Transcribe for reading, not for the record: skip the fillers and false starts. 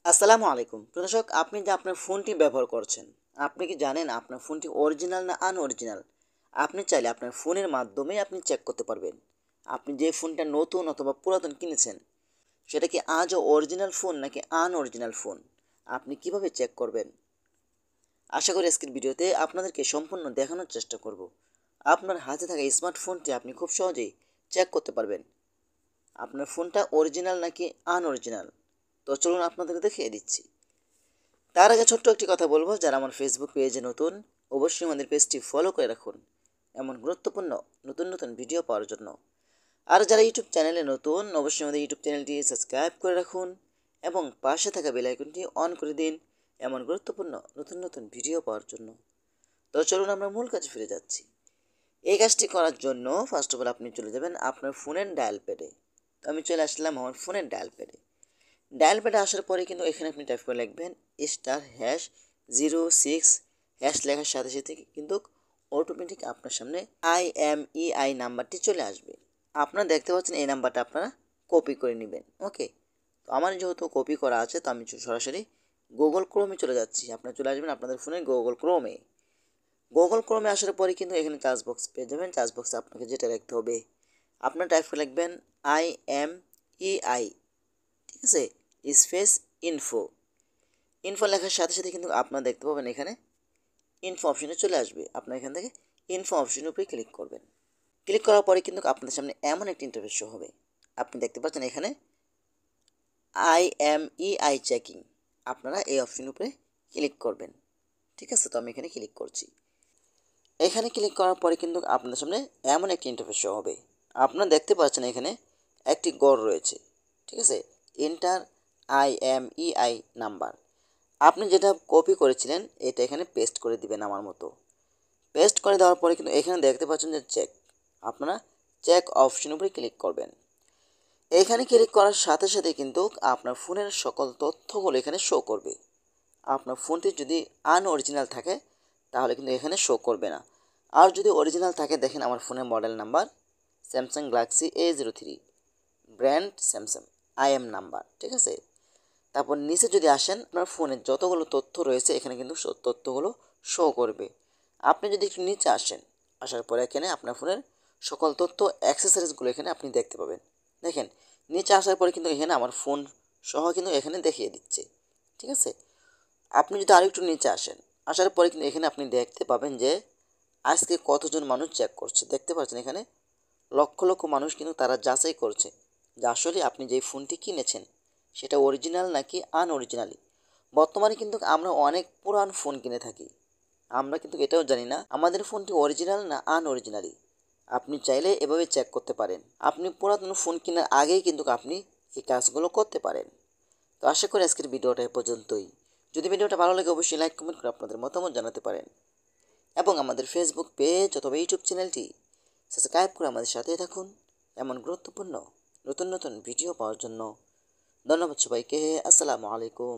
আসসালামু আলাইকুম দর্শক, আপনি যে আপনার ফোনটি ব্যবহার করছেন, আপনি কি জানেন আপনার ফোনটি অরিজিনাল না আনঅরিজিনাল? আপনি চাইলে আপনার ফোনের মাধ্যমেই আপনি চেক করতে পারবেন। আপনি যে ফোনটা নতুন অথবা পুরাতন কিনেছেন, সেটা কি আজও অরিজিনাল ফোন নাকি আনঅরিজিনাল ফোন? আপনি কিভাবে চেক করবেন? আশা করি আজকের ভিডিওতে আপনাদেরকে সম্পূর্ণ দেখানোর চেষ্টা করব। আপনার হাতে থাকা স্মার্টফোনটি আপনি খুব সহজেই চেক করতে পারবেন আপনার ফোনটা অরিজিনাল নাকি আনঅরিজিনাল। তো চলুন আপনাদের দেখিয়ে দিচ্ছি। তার আগে ছোট্ট একটি কথা বলবো, যারা আমার ফেসবুক পেজে নতুন, অবশ্যই আমাদের পেজটি ফলো করে রাখুন এমন গুরুত্বপূর্ণ নতুন নতুন ভিডিও পাওয়ার জন্য। আর যারা ইউটিউব চ্যানেলে নতুন, অবশ্যই আমাদের ইউটিউব চ্যানেলটি সাবস্ক্রাইব করে রাখুন এবং পাশে থাকা বেল আইকনটি অন করে দিন এমন গুরুত্বপূর্ণ নতুন নতুন ভিডিও পাওয়ার জন্য। তো চলুন আমরা মূল কাজে ফিরে যাচ্ছি। এই কাজটি করার জন্য ফার্স্ট অফ অল আপনি চলে যাবেন আপনার ফোনের ডায়াল প্যাডে। তো আমি চলে আসলাম আমার ফোনের ডায়াল প্যাডে। ডায়াল প্যাডে আসার পরে কিন্তু এখানে আপনি টাইপ করে লিখবেন *#06# লেখার সাথে সাথে কিন্তু অটোমেটিক আপনার সামনে IMEI নাম্বারটি চলে আসবে। আপনারা দেখতে পাচ্ছেন এই নাম্বারটা আপনারা কপি করে নেবেন। ওকে, তো আমার যেহেতু কপি করা আছে, তো আমি সরাসরি গুগল ক্রোমে চলে যাচ্ছি। আপনারা চলে আসবেন আপনাদের ফোনে গুগল ক্রোমে। গুগল ক্রোমে আসার পরে কিন্তু এখানে চার্জ বক্স পেয়ে যাবেন। চার্জ বক্সে আপনাকে যেটা লিখতে হবে, আপনার টাইপ করে লিখবেন IMEI, ঠিক আছে, স্পেস ইনফো। ইনফো লেখার সাথে সাথে কিন্তু আপনারা দেখতে পাবেন এখানে ইনফো অপশনে চলে আসবে। আপনার এখান থেকে ইনফো অপশনের উপরে ক্লিক করবেন। ক্লিক করার পরে কিন্তু আপনাদের সামনে এমন একটি ইন্টারফেস শো হবে। আপনি দেখতে পাচ্ছেন এখানে IMEI চেকিং। আপনারা এই অপশনের উপরে ক্লিক করবেন। ঠিক আছে, তো আমি এখানে ক্লিক করছি। এখানে ক্লিক করার পরে কিন্তু আপনাদের সামনে এমন একটি ইন্টারফেস শো হবে। আপনারা দেখতে পাচ্ছেন এখানে একটি গড় রয়েছে। ঠিক আছে, এন্টার IMEI নাম্বার। আপনি যেটা কপি করেছিলেন এটা এখানে পেস্ট করে দিবেন আমার মতো। পেস্ট করে দেওয়ার পরে কিন্তু এখানে দেখতে পাচ্ছেন যে চেক। আপনারা চেক অপশন উপরে ক্লিক করবেন। এখানে ক্লিক করার সাথে সাথে কিন্তু আপনার ফোনের সকল তথ্যগুলো এখানে শো করবে। আপনার ফোনটি যদি আনঅরিজিনাল থাকে তাহলে কিন্তু এখানে শো করবে না। আর যদি অরিজিনাল থাকে, দেখেন আমার ফোনের model number Samsung Galaxy A03, brand Samsung, IM number. ঠিক আছে, তারপর নিচে যদি আসেন, আপনার ফোনের যতগুলো তথ্য রয়েছে এখানে কিন্তু তথ্যগুলো শো করবে। আপনি যদি একটু নিচে আসেন, আসার পরে এখানে আপনার ফোনের সকল তথ্য অ্যাক্সেসরিজগুলো এখানে আপনি দেখতে পাবেন। দেখেন, নিচে আসার পরে কিন্তু এখানে আমার ফোন সহ কিন্তু এখানে দেখিয়ে দিচ্ছে। ঠিক আছে, আপনি যদি আরেকটু নিচে আসেন, আসার পরে কিন্তু এখানে আপনি দেখতে পাবেন যে আজকে কতজন মানুষ চেক করছে। দেখতে পাচ্ছেন এখানে লক্ষ লক্ষ মানুষ কিন্তু তারা যাচাই করছে যে আসলে আপনি যেই ফোনটি কিনেছেন সেটা অরিজিনাল নাকি আনঅরিজিনালি। বর্তমানে কিন্তু আমরা অনেক পুরান ফোন কিনে থাকি, আমরা কিন্তু এটাও জানি না আমাদের ফোনটি অরিজিনাল না আনঅরিজিনালি। আপনি চাইলে এভাবে চেক করতে পারেন। আপনি পুরাতন ফোন কেনার আগেই কিন্তু আপনি এই কাজগুলো করতে পারেন। তো আশা করি আজকের ভিডিওটা এ পর্যন্তই। যদি ভিডিওটা ভালো লাগে অবশ্যই লাইক কমেন্ট করে আপনাদের মতামত জানাতে পারেন এবং আমাদের ফেসবুক পেজ অথবা ইউটিউব চ্যানেলটি সাবস্ক্রাইব করে আমাদের সাথেই থাকুন এমন গুরুত্বপূর্ণ নতুন নতুন ভিডিও পাওয়ার জন্য। ধন্যবাদ সবাইকে। আসসালামু আলাইকুম।